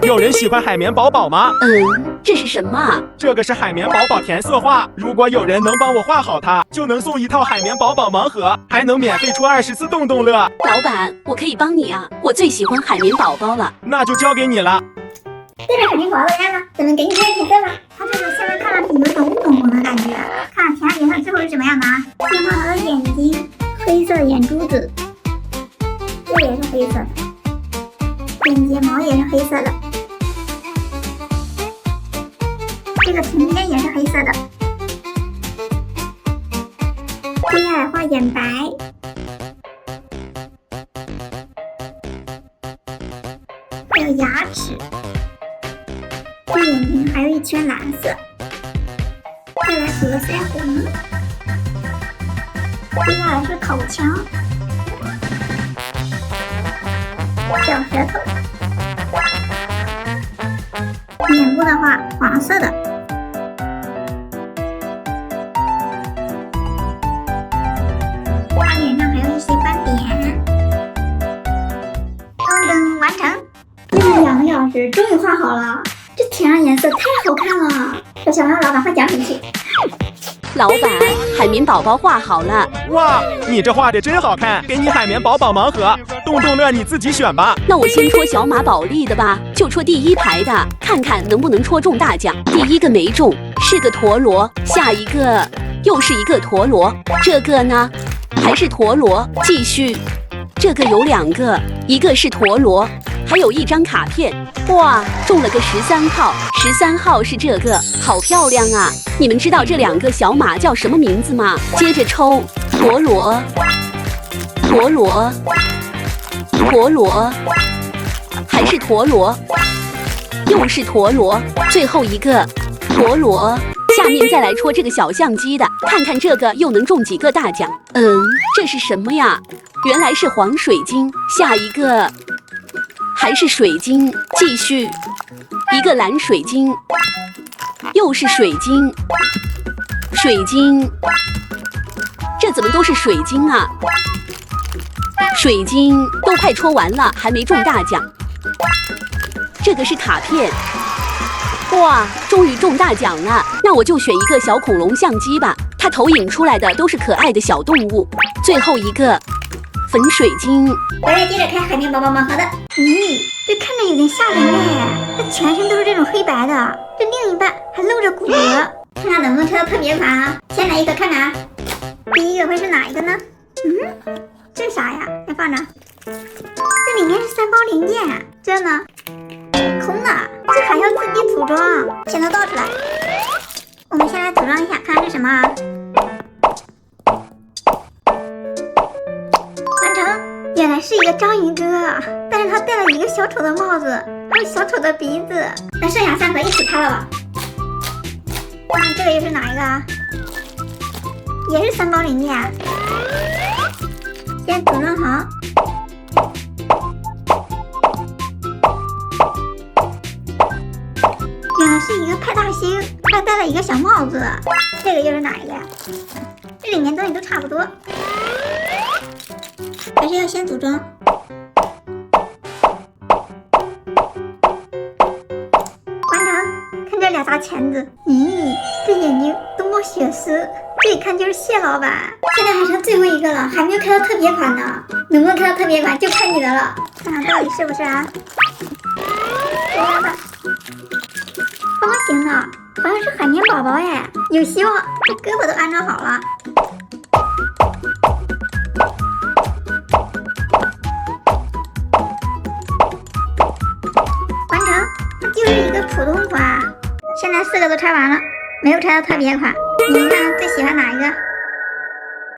有人喜欢海绵宝宝吗？这是什么啊？这个是海绵宝宝填色画，如果有人能帮我画好它，就能送一套海绵宝宝盲盒，还能免费出20次动动乐。老板，我可以帮你啊，我最喜欢海绵宝宝了。那就交给你了。对着海绵宝宝看吧，咱们给你填填色吧。它这个下面看上去有一种雾蒙蒙的感觉，看填上颜色之后是什么样的啊？先画它的眼睛，黑色的眼珠子，这也是黑色的，眼睫毛也是黑色的。这个唇边也是黑色的，接下来画眼白，还有牙齿，这眼睛还有一圈蓝色，再来涂个腮红，接下来是口腔、小舌头，脸部的话黄色的。脸上还有一些斑点，噔噔完成。用了2个小时，终于画好了。这填上颜色太好看了，给小朋友老板发奖品去。老板，海绵宝宝画好了。哇，你这画的真好看，给你海绵宝宝盲盒，动动乐你自己选吧。那我先戳小马宝莉的吧，就戳第1排的，看看能不能戳中大奖。第1个没中，是个陀螺，下一个又是一个陀螺，这个呢？还是陀螺，继续，这个有2个，一个是陀螺，还有一张卡片，哇，中了个13号，13号是这个，好漂亮啊！你们知道这2个小马叫什么名字吗？接着抽，陀螺，陀螺，陀螺，还是陀螺，又是陀螺，最后一个陀螺。下面再来戳这个小相机的，看看这个又能中几个大奖。这是什么呀？原来是黄水晶。下一个还是水晶，继续一个蓝水晶，又是水晶，水晶，这怎么都是水晶啊？水晶都快戳完了，还没中大奖。这个是卡片。哇，终于中大奖了！那我就选一个小恐龙相机吧，它投影出来的都是可爱的小动物。最后一个粉水晶。我来接着开海绵宝宝盲盒的。这看着有点吓人嘞，它全身都是这种黑白的，这另一半还露着骨骼，看看能不能抽到特别款啊！先来一个看看啊，第1个会是哪一个呢？这啥呀？先放着。这里面是3包零件，这呢？空的，这还要自己组装，先都倒出来。我们先来组装一下，看看是什么啊？完成，原来是一个章鱼哥，但是他戴了一个小丑的帽子，还有小丑的鼻子。那剩下3盒一起拆了吧。这个又是哪一个啊？也是3包零件，先组装好。原来是一个派大星，还戴了一个小帽子。这个又是哪一个呀？这里面东西都差不多，还是要先组装。完成，看这2大钳子，这眼睛都冒血丝，这一看就是谢老板。现在还剩最后一个了，还没有开到特别款呢，能不能开到特别款就看你的了，看看到底是不是啊？来吧。行了，好像是海绵宝宝哎，有希望，这胳膊都安装好了。完成，它就是一个普通款。现在4个都拆完了，没有拆到特别款。你们看最喜欢哪一个？